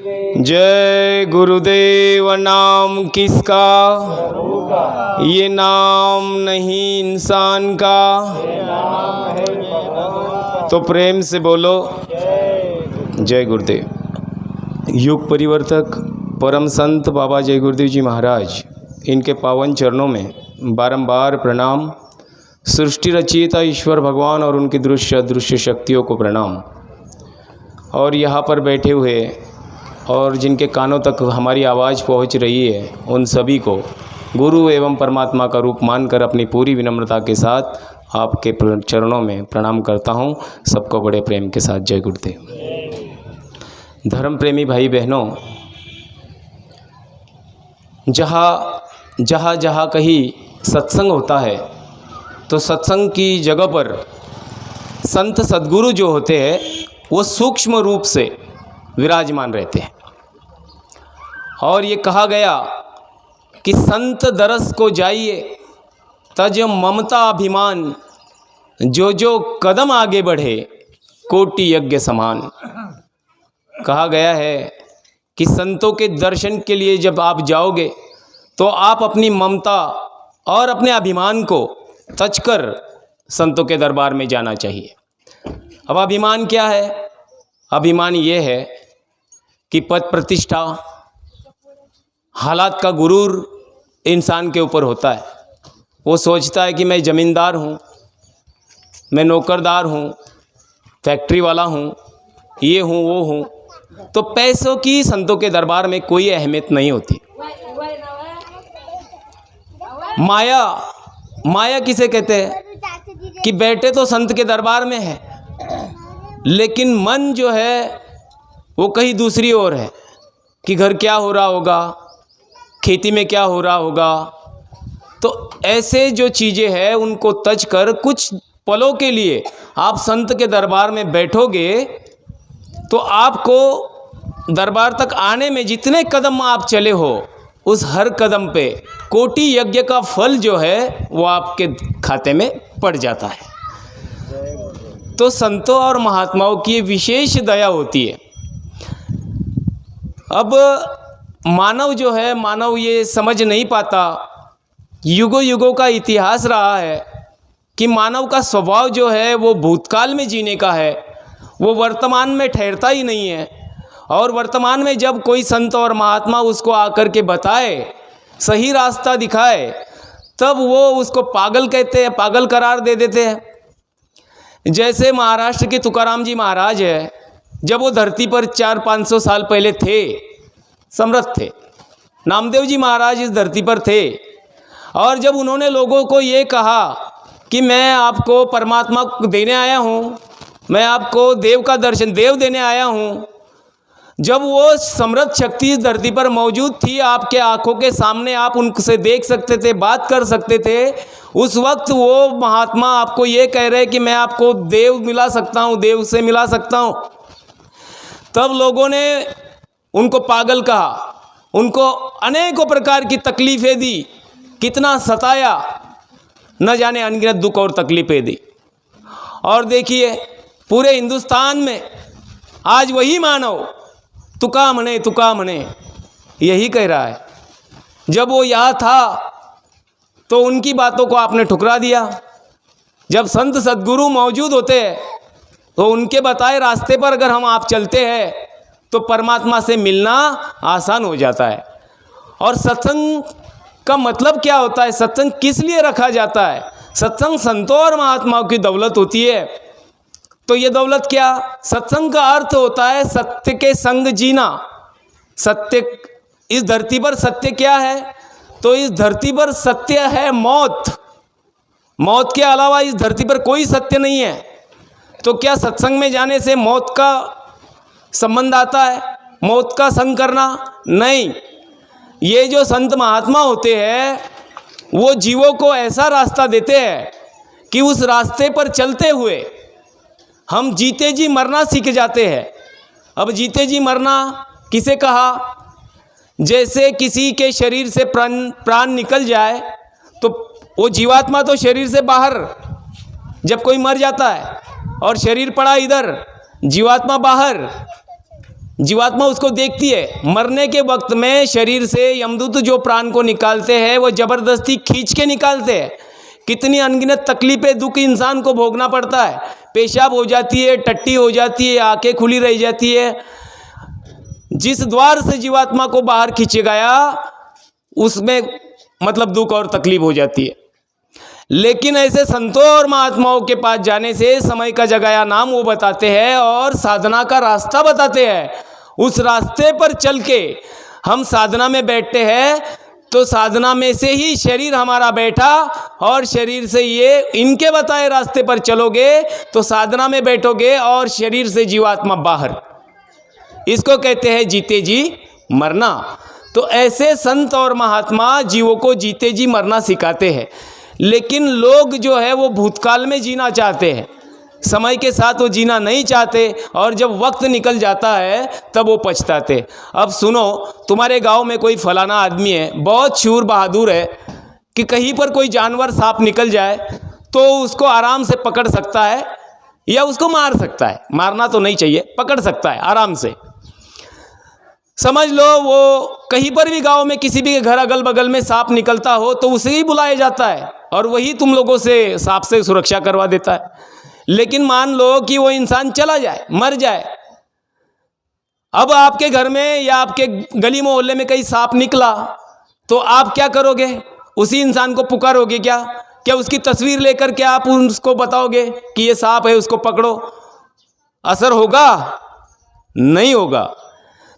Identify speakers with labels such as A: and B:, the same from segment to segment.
A: जय गुरुदेव। नाम किसका? ये नाम नहीं इंसान का। तो प्रेम से बोलो जय गुरुदेव। युग परिवर्तक परम संत बाबा जय गुरुदेव जी महाराज, इनके पावन चरणों में बारंबार प्रणाम। सृष्टि रचयिता ईश्वर भगवान और उनकी दृश्य अदृश्य शक्तियों को प्रणाम। और यहाँ पर बैठे हुए और जिनके कानों तक हमारी आवाज़ पहुँच रही है, उन सभी को गुरु एवं परमात्मा का रूप मानकर अपनी पूरी विनम्रता के साथ आपके चरणों में प्रणाम करता हूँ। सबको बड़े प्रेम के साथ जय गुरुदेव। धर्म प्रेमी भाई बहनों, जहाँ कहीं सत्संग होता है तो सत्संग की जगह पर संत सद्गुरु जो होते हैं वो सूक्ष्म रूप से विराजमान रहते हैं। और ये कहा गया कि संत दरस को जाइए तज ममता अभिमान, जो कदम आगे बढ़े कोटि यज्ञ समान। कहा गया है कि संतों के दर्शन के लिए जब आप जाओगे तो आप अपनी ममता और अपने अभिमान को तज कर संतों के दरबार में जाना चाहिए। अब अभिमान क्या है? अभिमान ये है कि पद प्रतिष्ठा, हालात का गुरूर इंसान के ऊपर होता है। वो सोचता है कि मैं ज़मींदार हूँ, मैं नौकरदार हूँ, फैक्ट्री वाला हूँ, ये हूँ वो हूँ। तो पैसों की संतों के दरबार में कोई अहमियत नहीं होती। माया किसे कहते हैं कि बैठे तो संत के दरबार में है, लेकिन मन जो है वो कहीं दूसरी ओर है कि घर क्या हो रहा होगा, खेती में क्या हो रहा होगा। तो ऐसे जो चीज़ें हैं उनको तज कर कुछ पलों के लिए आप संत के दरबार में बैठोगे तो आपको दरबार तक आने में जितने कदम आप चले हो उस हर कदम पे कोटि यज्ञ का फल जो है वो आपके खाते में पड़ जाता है। तो संतों और महात्माओं की विशेष दया होती है। अब मानव जो है, मानव ये समझ नहीं पाता। युगों युगों का इतिहास रहा है कि मानव का स्वभाव जो है वो भूतकाल में जीने का है, वो वर्तमान में ठहरता ही नहीं है। और वर्तमान में जब कोई संत और महात्मा उसको आकर के बताए, सही रास्ता दिखाए, तब वो उसको पागल कहते हैं, पागल करार दे देते हैं। जैसे महाराष्ट्र के तुकाराम जी महाराज है, जब वो धरती पर 400-500 साल पहले थे, समर्थ थे। नामदेव जी महाराज इस धरती पर थे और जब उन्होंने लोगों को ये कहा कि मैं आपको परमात्मा देने आया हूँ, मैं आपको देव का दर्शन देव देने आया हूँ, जब वो समृद्ध शक्ति इस धरती पर मौजूद थी, आपके आंखों के सामने आप उनसे देख सकते थे, बात कर सकते थे, उस वक्त वो महात्मा आपको ये कह रहे कि मैं आपको देव मिला सकता हूँ, देव से मिला सकता हूँ। तब लोगों ने उनको पागल कहा, उनको अनेकों प्रकार की तकलीफ़ें दी, कितना सताया, न जाने अनगिनत दुख और तकलीफ़ें दी। और देखिए पूरे हिंदुस्तान में आज वही मानव तुका मने यही कह रहा है। जब वो यहाँ था तो उनकी बातों को आपने ठुकरा दिया। जब संत सद्गुरु मौजूद होते हैं तो उनके बताए रास्ते पर अगर हम आप चलते हैं तो परमात्मा से मिलना आसान हो जाता है। और सत्संग का मतलब क्या होता है? सत्संग किस लिए रखा जाता है? सत्संग संतों और महात्माओं की दौलत होती है। तो ये दौलत क्या? सत्संग का अर्थ होता है सत्य के संग जीना। सत्य, इस धरती पर सत्य क्या है? तो इस धरती पर सत्य है मौत। मौत के अलावा इस धरती पर कोई सत्य नहीं है। तो क्या सत्संग में जाने से मौत का संबंध आता है? मौत का संग करना? नहीं। ये जो संत महात्मा होते हैं वो जीवों को ऐसा रास्ता देते हैं कि उस रास्ते पर चलते हुए हम जीते जी मरना सीख जाते हैं। अब जीते जी मरना किसे कहा? जैसे किसी के शरीर से प्राण निकल जाए तो वो जीवात्मा तो शरीर से बाहर, जब कोई मर जाता है और शरीर पड़ा इधर, जीवात्मा बाहर, जीवात्मा उसको देखती है। मरने के वक्त में शरीर से यमदूत जो प्राण को निकालते हैं वो ज़बरदस्ती खींच के निकालते हैं। कितनी अनगिनत तकलीफ़ें, दुख इंसान को भोगना पड़ता है। पेशाब हो जाती है, टट्टी हो जाती है, आंखें खुली रह जाती है। जिस द्वार से जीवात्मा को बाहर खींचे गया उसमें मतलब दुख और तकलीफ हो जाती है। लेकिन ऐसे संतों और महात्माओं के पास जाने से समय का जगह नाम वो बताते हैं और साधना का रास्ता बताते हैं। उस रास्ते पर चल के हम साधना में बैठते हैं तो साधना में से ही शरीर हमारा बैठा और शरीर से ये इनके बताए रास्ते पर चलोगे तो साधना में बैठोगे और शरीर से जीवात्मा बाहर। इसको कहते हैं जीते जी मरना। तो ऐसे संत और महात्मा जीवों को जीते जी मरना सिखाते हैं। लेकिन लोग जो है वो भूतकाल में जीना चाहते हैं, समय के साथ वो जीना नहीं चाहते और जब वक्त निकल जाता है तब वो पछताते। अब सुनो, तुम्हारे गांव में कोई फलाना आदमी है, बहुत शूर बहादुर है कि कहीं पर कोई जानवर सांप निकल जाए तो उसको आराम से पकड़ सकता है या उसको मार सकता है। मारना तो नहीं चाहिए, पकड़ सकता है आराम से। समझ लो वो कहीं पर भी गांव में किसी भी के घर अगल बगल में सांप निकलता हो तो उसे ही बुलाया जाता है और वही तुम लोगों से सांप से सुरक्षा करवा देता है। लेकिन मान लो कि वो इंसान चला जाए, मर जाए, अब आपके घर में या आपके गली मोहल्ले में कहीं सांप निकला तो आप क्या करोगे? उसी इंसान को पुकारोगे क्या? क्या उसकी तस्वीर लेकर के आप उसको बताओगे कि ये सांप है, उसको पकड़ो? असर होगा? नहीं होगा।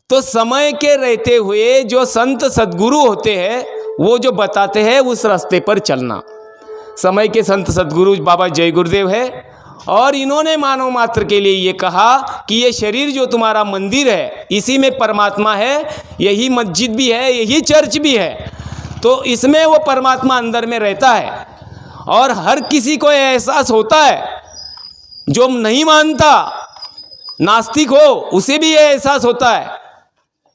A: तो समय के रहते हुए जो संत सद्गुरु होते हैं वो जो बताते हैं उस रास्ते पर चलना। समय के संत सद्गुरु बाबा जय गुरुदेव है और इन्होंने मानव मात्र के लिए ये कहा कि ये शरीर जो तुम्हारा मंदिर है इसी में परमात्मा है, यही मस्जिद भी है, यही चर्च भी है। तो इसमें वो परमात्मा अंदर में रहता है और हर किसी को एहसास होता है। जो नहीं मानता, नास्तिक हो, उसे भी ये एहसास होता है।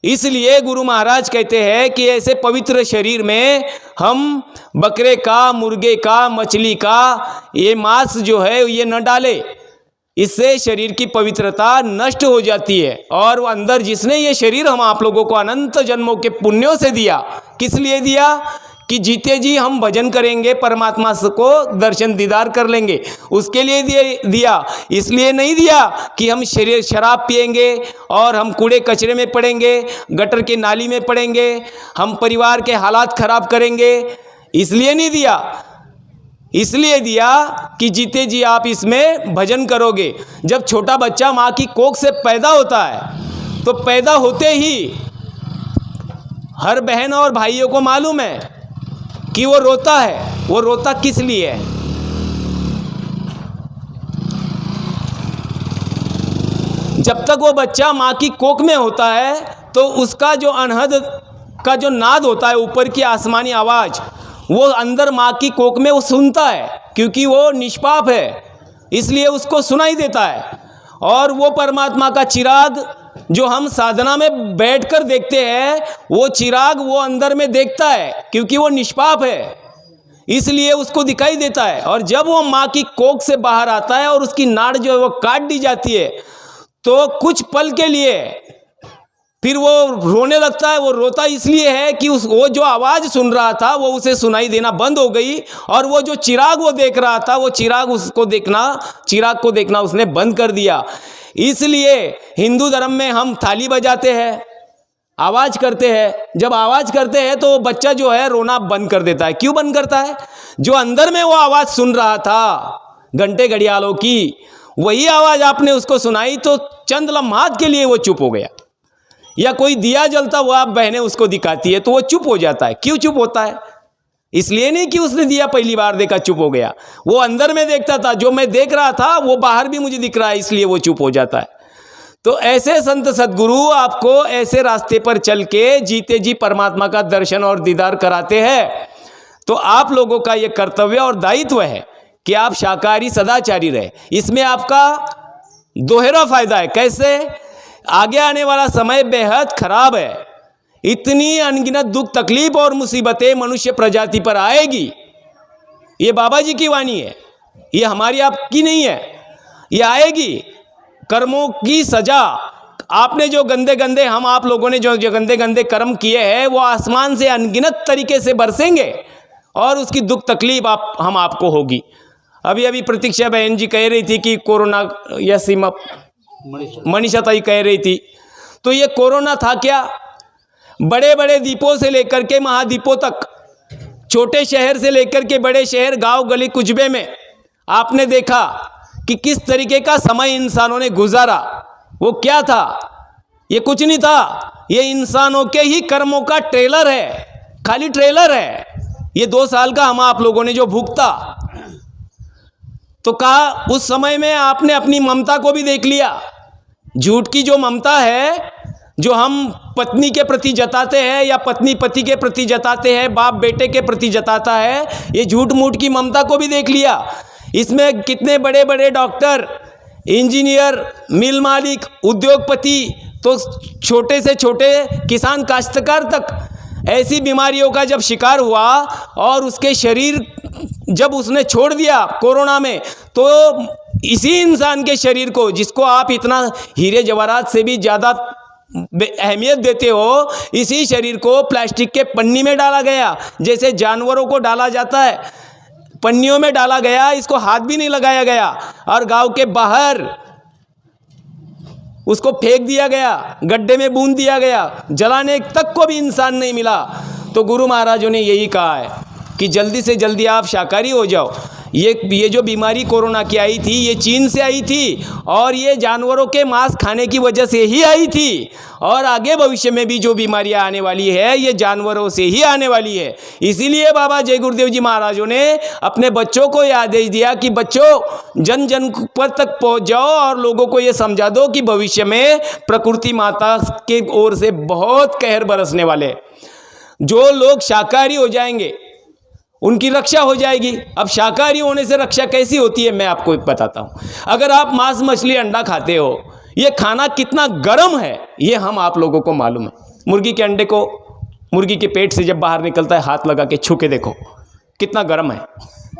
A: इसलिए गुरु महाराज कहते हैं कि ऐसे पवित्र शरीर में हम बकरे का, मुर्गे का, मछली का ये मांस जो है ये न डाले। इससे शरीर की पवित्रता नष्ट हो जाती है। और वो अंदर जिसने ये शरीर हम आप लोगों को अनंत जन्मों के पुण्यों से दिया, किस लिए दिया? कि जीते जी हम भजन करेंगे, परमात्मा को दर्शन दीदार कर लेंगे, उसके लिए दिया। इसलिए नहीं दिया कि हम शराब पिएंगे और हम कूड़े कचरे में पड़ेंगे, गटर के नाली में पड़ेंगे, हम परिवार के हालात खराब करेंगे। इसलिए नहीं दिया। इसलिए दिया कि जीते जी आप इसमें भजन करोगे। जब छोटा बच्चा माँ की कोख से पैदा होता है तो पैदा होते ही हर बहन और भाइयों को मालूम है कि वो रोता है। वो रोता किस लिए है? जब तक वो बच्चा माँ की कोख में होता है तो उसका जो अनहद का जो नाद होता है, ऊपर की आसमानी आवाज़, वो अंदर माँ की कोख में वो सुनता है, क्योंकि वो निष्पाप है, इसलिए उसको सुनाई देता है। और वो परमात्मा का चिराग जो हम साधना में बैठकर देखते हैं, वो चिराग वो अंदर में देखता है, क्योंकि वो निष्पाप है, इसलिए उसको दिखाई देता है। और जब वो माँ की कोख से बाहर आता है और उसकी नाड़ जो है वो काट दी जाती है तो कुछ पल के लिए फिर वो रोने लगता है। वो रोता इसलिए है कि वो जो आवाज़ सुन रहा था वो उसे सुनाई देना बंद हो गई, और वो जो चिराग वो देख रहा था वो चिराग को देखना उसने बंद कर दिया। इसलिए हिंदू धर्म में हम थाली बजाते हैं, आवाज़ करते हैं। जब आवाज़ करते हैं तो बच्चा जो है रोना बंद कर देता है। क्यों बंद करता है? जो अंदर में वो आवाज़ सुन रहा था घंटे घड़ियालों की, वही आवाज़ आपने उसको सुनाई तो चंद लम्हात के लिए वो चुप हो गया। या कोई दिया जलता हुआ आप बहनें उसको दिखाती है तो वो चुप हो जाता है। क्यों चुप होता है? इसलिए नहीं कि उसने दिया पहली बार देखा चुप हो गया, वो अंदर में देखता था, जो मैं देख रहा था वो बाहर भी मुझे दिख रहा है, इसलिए वो चुप हो जाता है। तो ऐसे संत सद्गुरु आपको ऐसे रास्ते पर चल के जीते जी परमात्मा का दर्शन और दीदार कराते हैं। तो आप लोगों का ये कर्तव्य और दायित्व है कि आप शाकाहारी सदाचारी रहे। इसमें आपका दोहरा फायदा है। कैसे? आगे आने वाला समय बेहद खराब है। इतनी अनगिनत दुख तकलीफ और मुसीबतें मनुष्य प्रजाति पर आएगी। ये बाबा जी की वाणी है, ये हमारी आपकी नहीं है। ये आएगी। कर्मों की सजा आपने जो गंदे गंदे, हम आप लोगों ने जो गंदे गंदे कर्म किए हैं वो आसमान से अनगिनत तरीके से बरसेंगे और उसकी दुख तकलीफ हम आपको होगी। अभी अभी प्रतीक्षा बहन जी कह रही थी कि कोरोना, या सीमा मनीषा ताई कह रही थी, तो ये कोरोना था क्या? बड़े बड़े द्वीपों से लेकर के महाद्वीपों तक, छोटे शहर से लेकर के बड़े शहर, गांव गली कुचबे में आपने देखा कि किस तरीके का समय इंसानों ने गुजारा। वो क्या था? ये कुछ नहीं था, ये इंसानों के ही कर्मों का ट्रेलर है, खाली ट्रेलर है। ये 2 साल का हम आप लोगों ने जो भुगता, तो कहा उस समय में आपने अपनी ममता को भी देख लिया। झूठ की जो ममता है, जो हम पत्नी के प्रति जताते हैं या पत्नी पति के प्रति जताते हैं, बाप बेटे के प्रति जताता है, ये झूठ मूठ की ममता को भी देख लिया। इसमें कितने बड़े बड़े डॉक्टर, इंजीनियर, मिल मालिक, उद्योगपति, तो छोटे से छोटे किसान काश्तकार तक ऐसी बीमारियों का जब शिकार हुआ और उसके शरीर जब उसने छोड़ दिया कोरोना में, तो इसी इंसान के शरीर को, जिसको आप इतना हीरे जवाहरात से भी ज़्यादा अहमियत देते हो, इसी शरीर को प्लास्टिक के पन्नी में डाला गया। जैसे जानवरों को डाला जाता है, पन्नियों में डाला गया, इसको हाथ भी नहीं लगाया गया और गांव के बाहर उसको फेंक दिया गया, गड्ढे में बूंद दिया गया, जलाने तक को भी इंसान नहीं मिला। तो गुरु महाराजों ने यही कहा है कि जल्दी से जल्दी आप शाकाहारी हो जाओ। ये जो बीमारी कोरोना की आई थी, ये चीन से आई थी और ये जानवरों के मांस खाने की वजह से ही आई थी, और आगे भविष्य में भी जो बीमारियां आने वाली है ये जानवरों से ही आने वाली है। इसीलिए बाबा जय गुरुदेव जी महाराजों ने अपने बच्चों को यह आदेश दिया कि बच्चों जन जन पर तक पहुंच जाओ और लोगों को ये समझा दो कि भविष्य में प्रकृति माता के ओर से बहुत कहर बरसने वाले। जो लोग शाकाहारी हो जाएंगे उनकी रक्षा हो जाएगी। अब शाकाहारी होने से रक्षा कैसी होती है मैं आपको बताता हूँ। अगर आप मांस मछली अंडा खाते हो, ये खाना कितना गर्म है ये हम आप लोगों को मालूम है। मुर्गी के अंडे को मुर्गी के पेट से जब बाहर निकलता है, हाथ लगा के छू के देखो कितना गर्म है।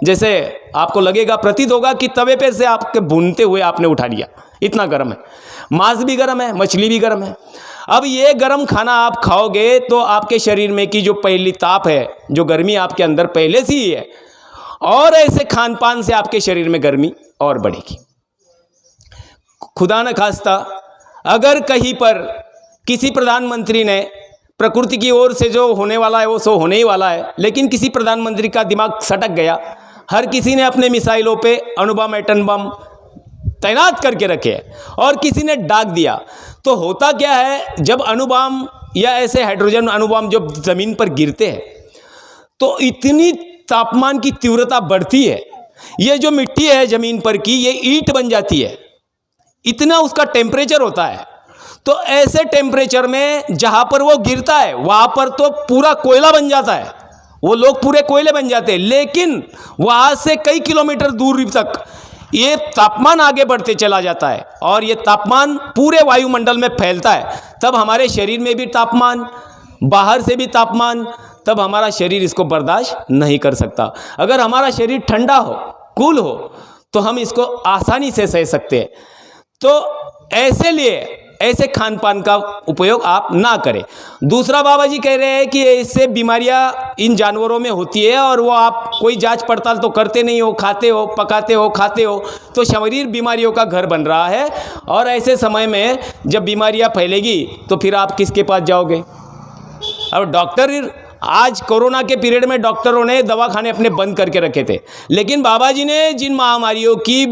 A: जैसे आपको लगेगा, प्रतीत होगा कि तवे पे से आपके भूनते हुए आपने उठा लिया, इतना गर्म है। मांस भी गर्म है, मछली भी गर्म है। अब ये गर्म खाना आप खाओगे तो आपके शरीर में की जो पहली ताप है, जो गर्मी आपके अंदर पहले से ही है, और ऐसे खान पान से आपके शरीर में गर्मी और बढ़ेगी। खुदा न खास्ता अगर कहीं पर किसी प्रधानमंत्री ने, प्रकृति की ओर से जो होने वाला है वो सो होने ही वाला है, लेकिन किसी प्रधानमंत्री का दिमाग सटक गया, हर किसी ने अपने मिसाइलों पे अणुबम एटम बम तैनात करके रखे और किसी ने डाक दिया, तो होता क्या है, जब अणुबम या ऐसे हाइड्रोजन अणुबम जब ज़मीन पर गिरते हैं तो इतनी तापमान की तीव्रता बढ़ती है, ये जो मिट्टी है ज़मीन पर की ये ईंट बन जाती है, इतना उसका टेम्परेचर होता है। तो ऐसे टेम्परेचर में जहाँ पर वो गिरता है वहाँ पर तो पूरा कोयला बन जाता है, वो लोग पूरे कोयले बन जाते हैं, लेकिन वहाँ से कई किलोमीटर दूर तक ये तापमान आगे बढ़ते चला जाता है और ये तापमान पूरे वायुमंडल में फैलता है। तब हमारे शरीर में भी तापमान, बाहर से भी तापमान, तब हमारा शरीर इसको बर्दाश्त नहीं कर सकता। अगर हमारा शरीर ठंडा हो, कूल हो, तो हम इसको आसानी से सह सकते हैं। तो ऐसे खान पान का उपयोग आप ना करें। दूसरा बाबा जी कह रहे हैं कि इससे बीमारियां इन जानवरों में होती है और वो आप कोई जांच पड़ताल तो करते नहीं हो, खाते हो, पकाते हो, खाते हो, तो शरीर बीमारियों का घर बन रहा है। और ऐसे समय में जब बीमारियां फैलेगी तो फिर आप किसके पास जाओगे? अब डॉक्टर, आज कोरोना के पीरियड में डॉक्टरों ने दवाखाने अपने बंद करके रखे थे, लेकिन बाबा जी ने जिन महामारियों की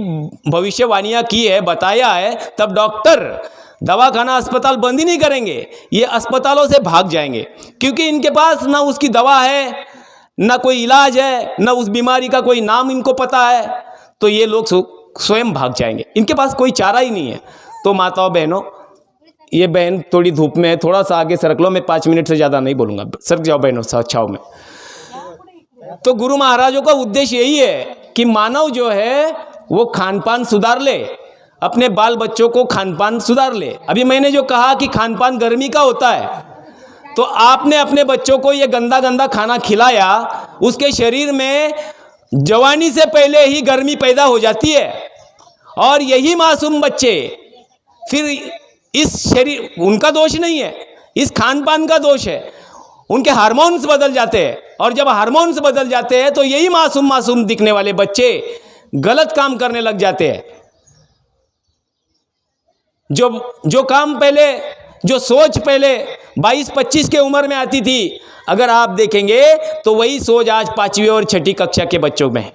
A: भविष्यवाणियाँ की है, बताया है, तब डॉक्टर दवाखाना अस्पताल बंद ही नहीं करेंगे, ये अस्पतालों से भाग जाएंगे, क्योंकि इनके पास ना उसकी दवा है, ना कोई इलाज है, ना उस बीमारी का कोई नाम इनको पता है, तो ये लोग स्वयं भाग जाएंगे, इनके पास कोई चारा ही नहीं है। तो माताओं बहनों, ये बहन थोड़ी धूप में है, थोड़ा सा आगे सरक लो, मैं 5 मिनट से ज़्यादा नहीं बोलूँगा, सरक जाओ बहनों छाव में। तो गुरु महाराजों का उद्देश्य यही है कि मानव जो है वो खान पान सुधार ले, अपने बाल बच्चों को खान पान सुधार ले। अभी मैंने जो कहा कि खान पान गर्मी का होता है, तो आपने अपने बच्चों को ये गंदा गंदा खाना खिलाया, उसके शरीर में जवानी से पहले ही गर्मी पैदा हो जाती है, और यही मासूम बच्चे फिर इस शरीर, उनका दोष नहीं है, इस खान पान का दोष है। उनके हार्मोन्स बदल जाते हैं, और जब हार्मोन्स बदल जाते हैं तो यही मासूम मासूम दिखने वाले बच्चे गलत काम करने लग जाते हैं। जो काम पहले, जो सोच पहले 22-25 के उम्र में आती थी, अगर आप देखेंगे तो वही सोच आज 5वीं और 6ठी कक्षा के बच्चों में है।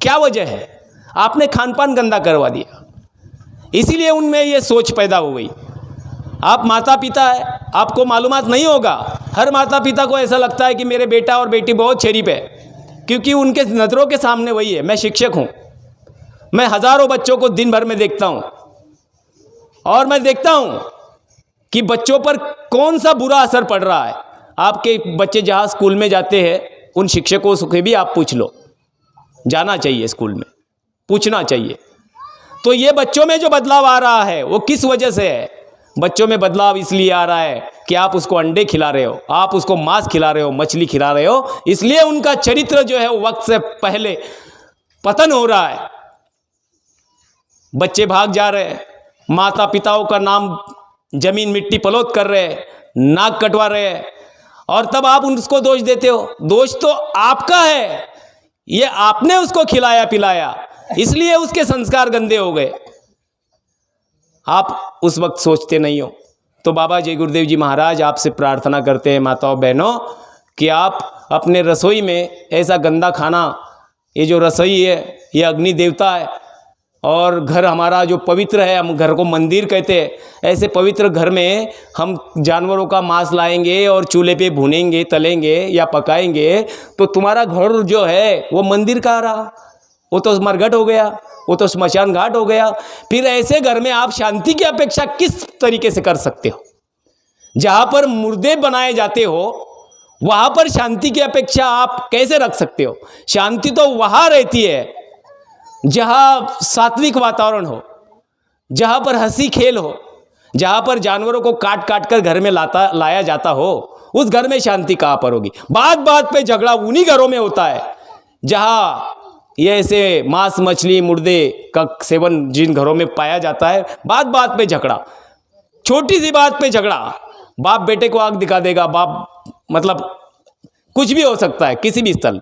A: क्या वजह है? आपने खान पान गंदा करवा दिया, इसीलिए उनमें ये सोच पैदा हो गई। आप माता पिता है, आपको मालूमात नहीं होगा। हर माता पिता को ऐसा लगता है कि मेरे बेटा और बेटी बहुत शरीफ है, क्योंकि उनके नज़रों के सामने वही है। मैं शिक्षक हूँ, मैं हज़ारों बच्चों को दिन भर में देखता हूँ, और मैं देखता हूँ कि बच्चों पर कौन सा बुरा असर पड़ रहा है। आपके बच्चे जहाँ स्कूल में जाते हैं, उन शिक्षकों से भी आप पूछ लो, जाना चाहिए स्कूल में, पूछना चाहिए। तो ये बच्चों में जो बदलाव आ रहा है वो किस वजह से है? बच्चों में बदलाव इसलिए आ रहा है कि आप उसको अंडे खिला रहे हो, आप उसको मांस खिला रहे हो, मछली खिला रहे हो, इसलिए उनका चरित्र जो है वक्त से पहले पतन हो रहा है। बच्चे भाग जा रहे हैं, माता पिताओं का नाम जमीन मिट्टी पलोत कर रहे हैं, नाक कटवा रहे हैं, और तब आप उसको दोष देते हो। दोष तो आपका है, ये आपने उसको खिलाया पिलाया, इसलिए उसके संस्कार गंदे हो गए। आप उस वक्त सोचते नहीं हो। तो बाबा जय गुरुदेव जी महाराज आपसे प्रार्थना करते हैं माताओं बहनों कि आप अपने रसोई में ऐसा गंदा खाना, ये जो रसोई है ये अग्नि देवता है, और घर हमारा जो पवित्र है, हम घर को मंदिर कहते हैं, ऐसे पवित्र घर में हम जानवरों का मांस लाएंगे और चूल्हे पे भूनेंगे, तलेंगे या पकाएंगे, तो तुम्हारा घर जो है वो मंदिर का रहा, वो तो मरघट हो गया, वो तो स्मशान घाट हो गया। फिर ऐसे घर में आप शांति की अपेक्षा किस तरीके से कर सकते हो? जहाँ पर मुर्दे बनाए जाते हो वहाँ पर शांति की अपेक्षा आप कैसे रख सकते हो? शांति तो वहाँ रहती है जहाँ सात्विक वातावरण हो, जहाँ पर हंसी खेल हो, जहाँ पर जानवरों को काट काट कर घर में लाया जाता हो, उस घर में शांति कहाँ पर होगी? बात बात पे झगड़ा उन्हीं घरों में होता है जहाँ ये ऐसे मांस मछली मुर्दे का सेवन जिन घरों में पाया जाता है। बात बात पे झगड़ा, छोटी सी बात पे झगड़ा, बाप बेटे को आग दिखा देगा, बाप मतलब कुछ भी हो सकता है किसी भी स्थल।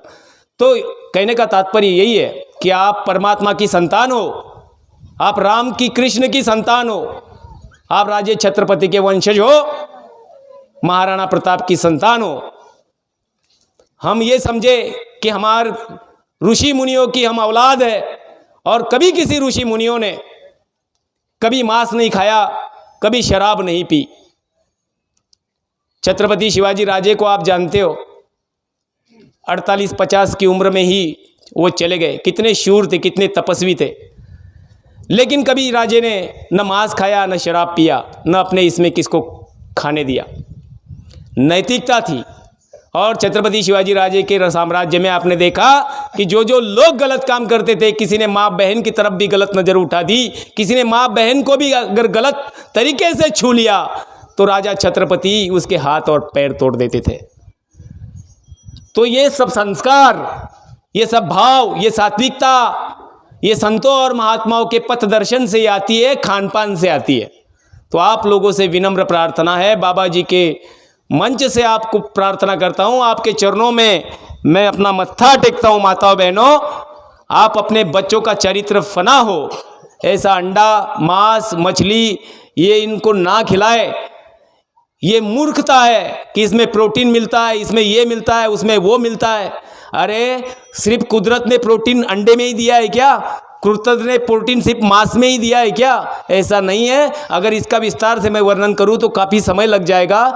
A: तो कहने का तात्पर्य यही है कि आप परमात्मा की संतान हो, आप राम की कृष्ण की संतान हो, आप राजे छत्रपति के वंशज हो, महाराणा प्रताप की संतान हो। हम ये समझे कि हमारे ऋषि मुनियों की हम औलाद है, और कभी किसी ऋषि मुनियों ने कभी मांस नहीं खाया, कभी शराब नहीं पी। छत्रपति शिवाजी राजे को आप जानते हो, 48-50 की उम्र में ही वो चले गए। कितने शूर थे, कितने तपस्वी थे, लेकिन कभी राजे ने न मांस खाया, न शराब पिया, न अपने इसमें किसको खाने दिया। नैतिकता थी। और छत्रपति शिवाजी राजे के साम्राज्य में आपने देखा कि जो जो लोग गलत काम करते थे, किसी ने माँ बहन की तरफ भी गलत नज़र उठा दी, किसी ने माँ बहन को भी अगर गलत तरीके से छू लिया, तो राजा छत्रपति उसके हाथ और पैर तोड़ देते थे। तो ये सब संस्कार, ये सब भाव, ये सात्विकता, ये संतों और महात्माओं के पथ दर्शन से आती है, खान पान से आती है। तो आप लोगों से विनम्र प्रार्थना है, बाबा जी के मंच से आपको प्रार्थना करता हूँ, आपके चरणों में मैं अपना मत्था टेकता हूँ। माताओं बहनों, आप अपने बच्चों का चरित्र फना हो, ऐसा अंडा मांस मछली ये इनको ना खिलाए। ये मूर्खता है कि इसमें प्रोटीन मिलता है, इसमें ये मिलता है, उसमें वो मिलता है। अरे सिर्फ कुदरत ने प्रोटीन अंडे में ही दिया है क्या? कुदरत ने प्रोटीन सिर्फ मांस में ही दिया है क्या? ऐसा नहीं है। अगर इसका विस्तार से मैं वर्णन करूँ तो काफ़ी समय लग जाएगा।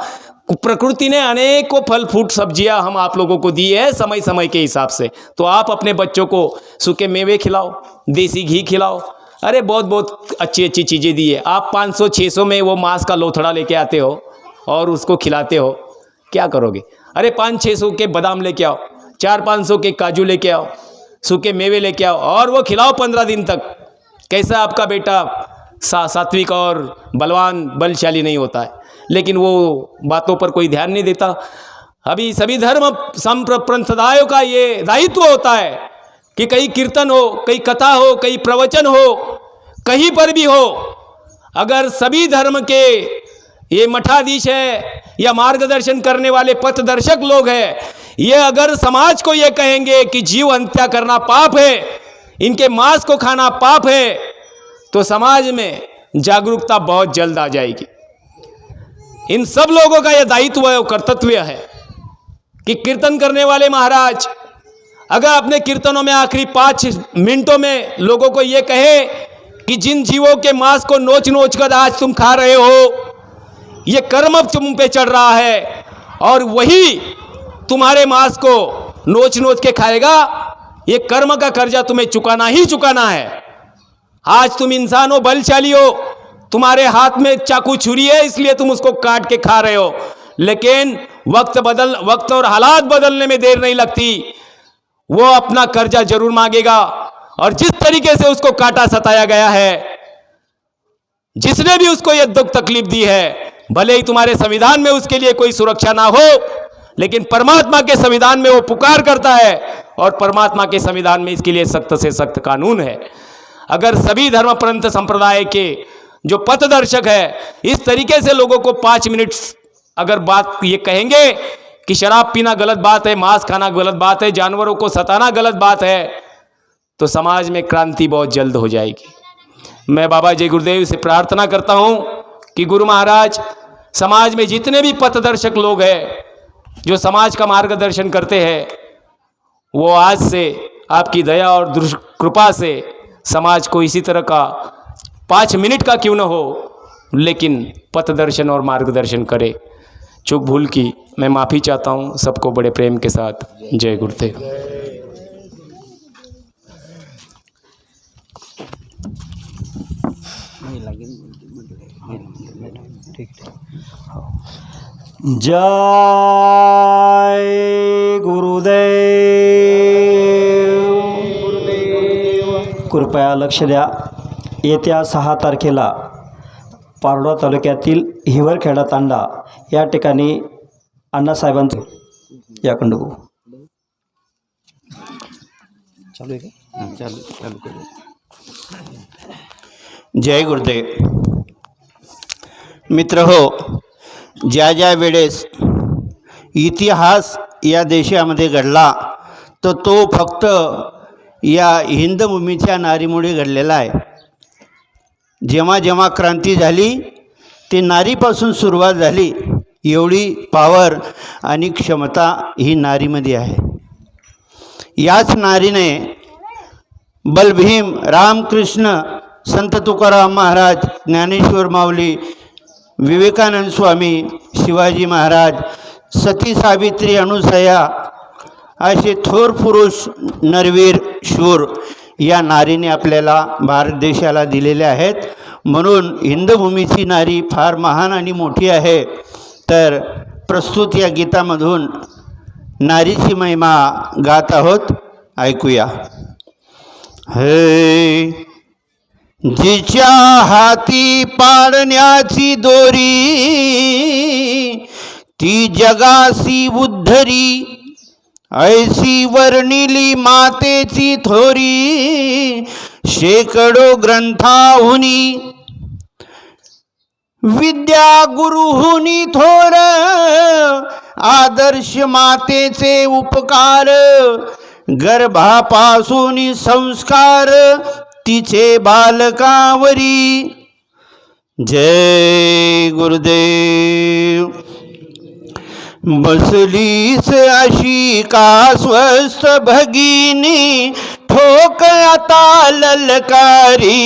A: प्रकृति ने अनेकों फल फूट सब्जियां हम आप लोगों को दी है समय समय के हिसाब से। तो आप अपने बच्चों को सूखे मेवे खिलाओ, देसी घी खिलाओ। अरे बहुत बहुत अच्छी अच्छी चीज़ें दी है। आप 500-600 में वो मांस का लोथड़ा लेके आते हो और उसको खिलाते हो, क्या करोगे? अरे 500-600 के बादाम लेके आओ, 400-500 के काजू लेके आओ, सूखे मेवे लेके आओ और वो खिलाओ 15 दिन तक। कैसा आपका बेटा सात्विक और बलवान बलशाली नहीं होता है, लेकिन वो बातों पर कोई ध्यान नहीं देता। अभी सभी धर्म संप्रदायों का ये दायित्व होता है कि कहीं कीर्तन हो, कहीं कथा हो, कहीं प्रवचन हो, कहीं पर भी हो, अगर सभी धर्म के ये मठाधीश है या मार्गदर्शन करने वाले पथदर्शक लोग हैं, ये अगर समाज को ये कहेंगे कि जीव हत्या करना पाप है, इनके मांस को खाना पाप है, तो समाज में जागरूकता बहुत जल्द आ जाएगी। इन सब लोगों का यह दायित्व है, कर्तव्य है कि कीर्तन करने वाले महाराज अगर अपने कीर्तनों में आखिरी 5 मिनटों में लोगों को यह कहे कि जिन जीवों के मांस को नोच नोच कर आज तुम खा रहे हो, ये कर्म तुम पे चढ़ रहा है और वही तुम्हारे मांस को नोच नोच के खाएगा, ये कर्म का कर्जा तुम्हें चुकाना ही चुकाना है। आज तुम इंसान हो, बलशाली हो, तुम्हारे हाथ में चाकू छुरी है इसलिए तुम उसको काट के खा रहे हो, लेकिन वक्त और हालात बदलने में देर नहीं लगती, वो अपना कर्जा जरूर मांगेगा। और जिस तरीके से उसको काटा सताया गया है, जिसने भी उसको ये दुख तकलीफ दी है, भले ही तुम्हारे संविधान में उसके लिए कोई सुरक्षा ना हो, लेकिन परमात्मा के संविधान में वो पुकार करता है और परमात्मा के संविधान में इसके लिए सख्त से सख्त कानून है। अगर सभी धर्म पंथ संप्रदाय के जो पथदर्शक है इस तरीके से लोगों को 5 मिनट अगर बात ये कहेंगे कि शराब पीना गलत बात है, मांस खाना गलत बात है, जानवरों को सताना गलत बात है, तो समाज में क्रांति बहुत जल्द हो जाएगी। मैं बाबा जय गुरुदेव से प्रार्थना करता हूँ कि गुरु महाराज समाज में जितने भी पथदर्शक लोग हैं जो समाज का मार्गदर्शन करते हैं, वो आज से आपकी दया और कृपा से समाज को इसी तरह का 5 मिनट का क्यों न हो, लेकिन पथदर्शन और मार्गदर्शन करे। चूक भूल की मैं माफ़ी चाहता हूँ सबको बड़े प्रेम के साथ। जय गुरुदेव।
B: जय गुरुदेव। कृपया लक्ष द्या, येत्या 6 तारखेला पारोळा तालुक्यातील हिवरखेडा तांडा या ठिकाणी अण्णासाहेबांचं याकडं बघू चालू आहे का? चालू करू। जय गुरुदेव। मित्र हो, ज्या ज्या वेळेस इतिहास या देशामध्ये घडला तर तो फक्त या हिंदभूमीच्या नारीमुळे घडलेला आहे। जेव्हा जेव्हा क्रांती झाली ती नारीपासून सुरुवात झाली, एवढी पॉवर आणि क्षमता ही नारीमध्ये आहे। याच नारीने बलभीम, रामकृष्ण, संत तुकाराम महाराज, ज्ञानेश्वर माऊली, विवेकानंद स्वामी, शिवाजी महाराज, सती सावित्री, अनुसया असे थोर पुरुष, नरवीर, शूर या नारीने आपल्याला भारत देशाला दिलेले आहेत। म्हणून हिंदभूमीची नारी फार महान आणि मोठी आहे। तर प्रस्तुत या गीतामधून नारीची महिमा गात आहोत, ऐकूया। हे जिच्या हाती पाळण्याची दोरी, ती जगासी उद्धरी, ऐसी वर्णिली मातेची थोरी, शेकडो ग्रंथाहुनी विद्या गुरुहुनी थोर, आदर्श मातेचे उपकार, गर्भापासून संस्कार तिचे बालकावरी। जय गुरुदेव। बसलीस अशी का स्वस्थ भगिनी, ठोक आता ललकारी,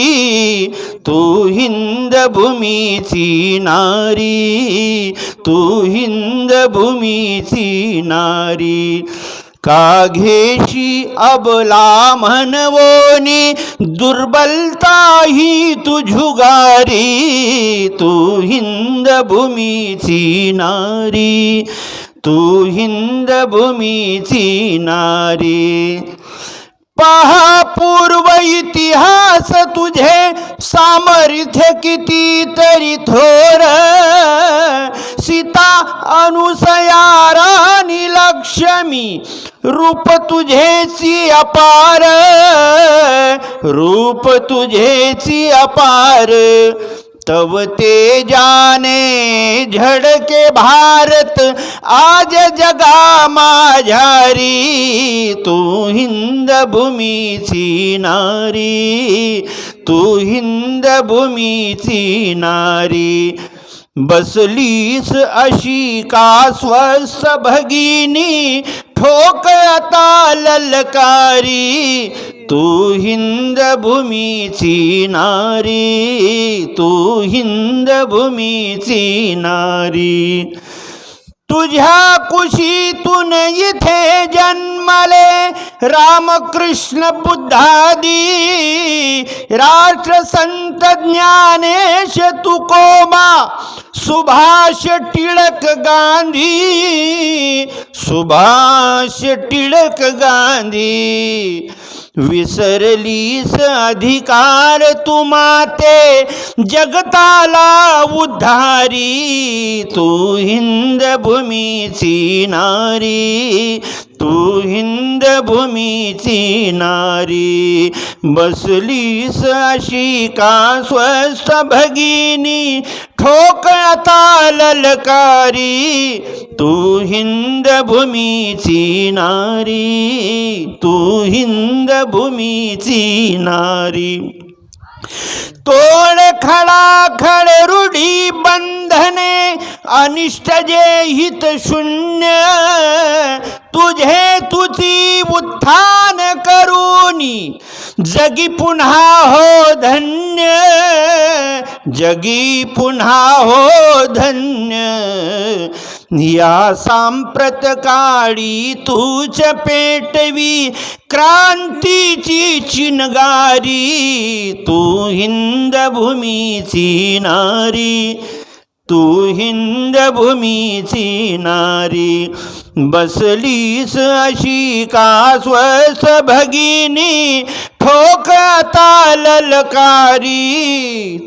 B: तू हिंद भूमीची नारी, तू हिंद भूमीची नारी। का घेशी अबला म्हणवोनी, दुर्बलता ही तुझुगारी, तू हिंद भूमीची नारी, तू हिंद भूमीची नारी। पहा पूर्व इतिहास तुझे सामर्थ्य किती तरी थोर, सीता, अनुसया, राणी लक्ष्मी, रूप तुझेची अपार, रूप तुझेची अपार। तव तेजाने झडके भारत आज जगा माझ्यारी तू हिंद भूमीची नारी तू हिंद भूमीची नारी बसलीस अशी का स्वस्थ भगिनी ठोक आता ललकारी तू हिंद भूमीची नारी तू हिंद भूमीची नारी तुझ्या कुशीतून इथे जन्मले रामकृष्ण बुद्धादी राष्ट्रसंत ज्ञानेश तुकोबा सुभाष टिळक गांधी सुभाष टिळक गांधी विसरलीस अधिकार तुम्हाते जगताला उद्धारी तू हिंद भूमीची नारी तू हिंद भूमीची नारी बसलीस अशी का स्वस्थ भगिनी ठोक आता ललकारी तू हिंद भूमीची नारी तू हिंद भूमीची नारी तोड खडा खड रूढी बंधने अनिष्ट जे हित शून्य तुझे तुझी उत्थान करूनी जगी पुन्हा हो धन्य जगी पुन्हा हो धन्य या सांप्रत काळी तूच पेटवी क्रांतीची चिनगारी तू हिंद भूमीची नारी तू हिंद भूमीची नारी बसलीस अशी का स्वस्थ भगिनी ठोक आता ललकारी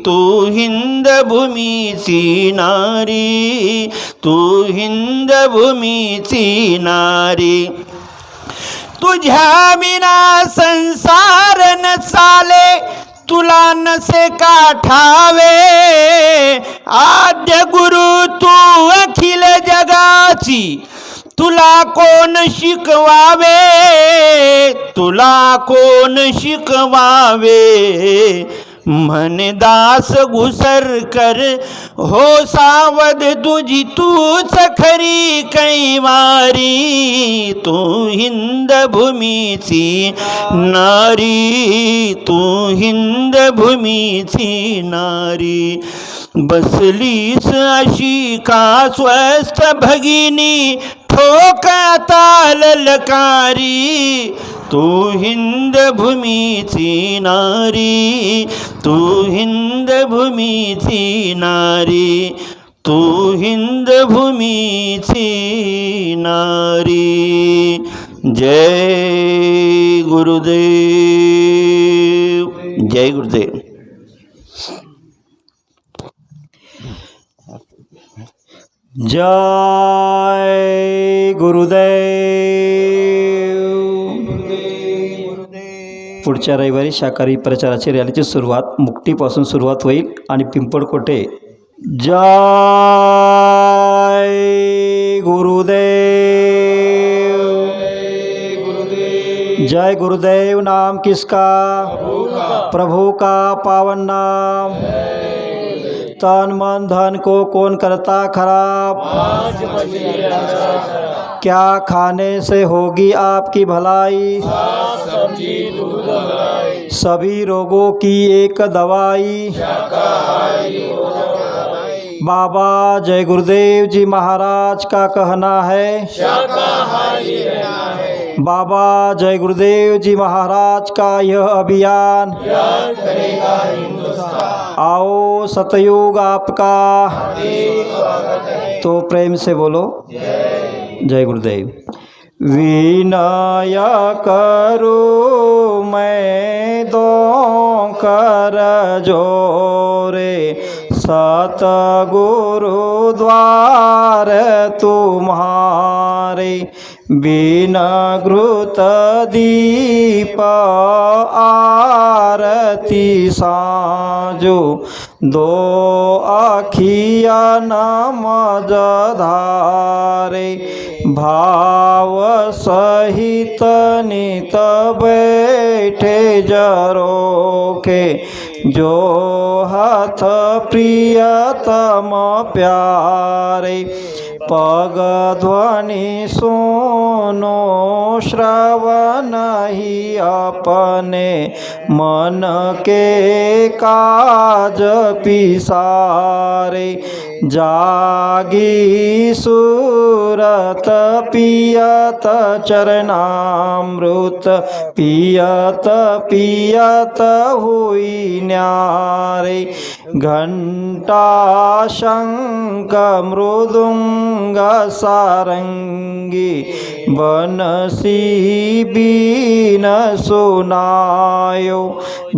B: तू हिंद भूमीची नारी तू हिंद भूमीची नारी तुझ्या विना संसार न चाले तुला नसे का ठावे आद्य गुरु तू अखिल जगाची तुला कोण शिकवावे तुला कोण शिकवावे म्हणे दास घुसरकर हो सावध तुझी तूच खरी कैवारी तू हिंद भूमीची नारी तू हिंद भूमीची नारी बसलीस अशी का स्वस्थ भगिनी ठोक आता ललकारी तू हिंद भूमीची नारी तू हिंद भूमीची नारी तू हिंद भूमीची नारी जय गुरुदेव जय गुरुदेव
C: जय गुरुदेव पुढच्या रविवारी शाकाहारी प्रचाराची रॅलीची सुरुवात मुक्टीपासून सुरुवात होईल आणि पिंपळकोटे जय गुरुदेव जय गुरुदेव नाम किसका प्रभु का पावन नाम तन मन धन को कौन करता खराब क्या खाने से होगी आपकी भलाई सभी रोगों की एक दवाई बाबा जय गुरुदेव जी महाराज का कहना है बाबा जय गुरुदेव जी महाराज का यह अभियान आओ सतयुग आपका तो प्रेम से बोलो जय गुरुदेव विनय करूँ मैं दो कर जोरे सतगुरु द्वार तुम्हारे बिना घृत दीप आरती साजो दो आखिया नमज धारे भाव सहित नित बैठे जरोखे जो हाथ प्रियतम प्यारे पग ध्वनि सुनो श्रवण ही अपने मन के काज पिसारे जागी सूरत पियत चरणामृत पियत पियत हुई न्यारे घंटा शंख मृदुंग सारंगी बनसी बीन सुनायो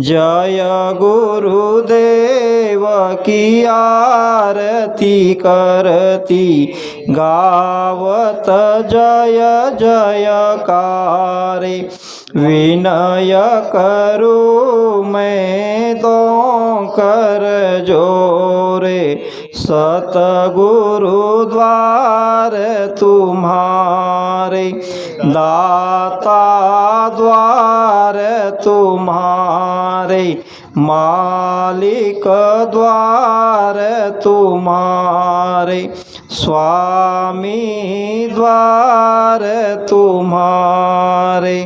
C: जय गुरुदेव की आरती करती गावत जय जयकारे विनय करूँ मैं तो कर जोरे सतगुरु द्वार तुम्हारे दाता द्वार तुम्हारे मालिक द्वार तुम्हारे स्वामी द्वार तुम्हारे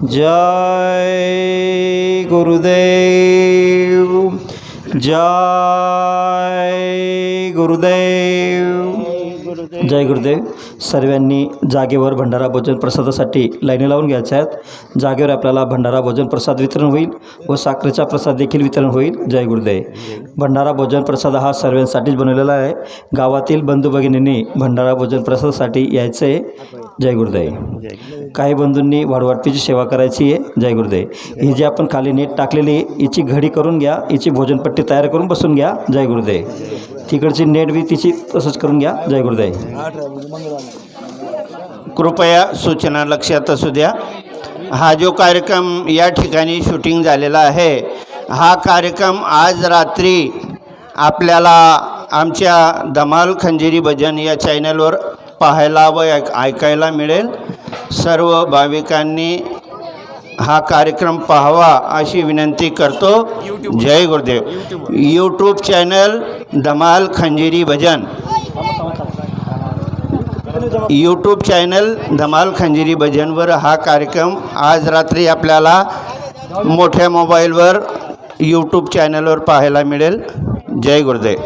C: जय गुरुदेव जय गुरुदेव जय गुरुदेव सर्वांनी जागेवर भंडारा भोजन प्रसादासाठी लाईनी लावून घ्यायच्या आहेत जागेवर आपल्याला भंडारा भोजन प्रसाद वितरण होईल व साखरेचा प्रसाद देखील वितरण होईल जय गुरुदेव भंडारा भोजन प्रसाद हा सर्वांसाठीच बनवलेला आहे गावातील बंधू भगिनींनी भंडारा भोजन प्रसादासाठी यायचं आहे जय गुरुदेव काही बंधूंनी वाढवाटपीची सेवा करायची आहे जय गुरुदेव ही जी आपण खाली नेट टाकलेली हिची घडी करून घ्या हिची भोजनपट्टी तयार करून बसून घ्या जय गुरुदेव तिकडची नेट बी तिची तसंच करून घ्या जय गुरुदेव
B: कृपया सूचना लक्षात असू द्या हा जो कार्यक्रम या ठिकाणी शूटिंग झालेला आहे हा कार्यक्रम आज रात्री आपल्याला आमच्या धमाल खंजिरी भजन या चॅनलवर पाहायला व ऐकायला मिळेल सर्व भाविकांनी हा कार्यक्रम पाहावा अशी विनंती करतो जय गुरुदेव यूट्यूब चॅनल धमाल खंजिरी भजन यूट्यूब चॅनल धमाल खंजिरी भजनवर हा कार्यक्रम आज रात्री आपल्याला मोठ्या मोबाईलवर यूट्यूब चॅनलवर पाहायला मिळेल जय गुरुदेव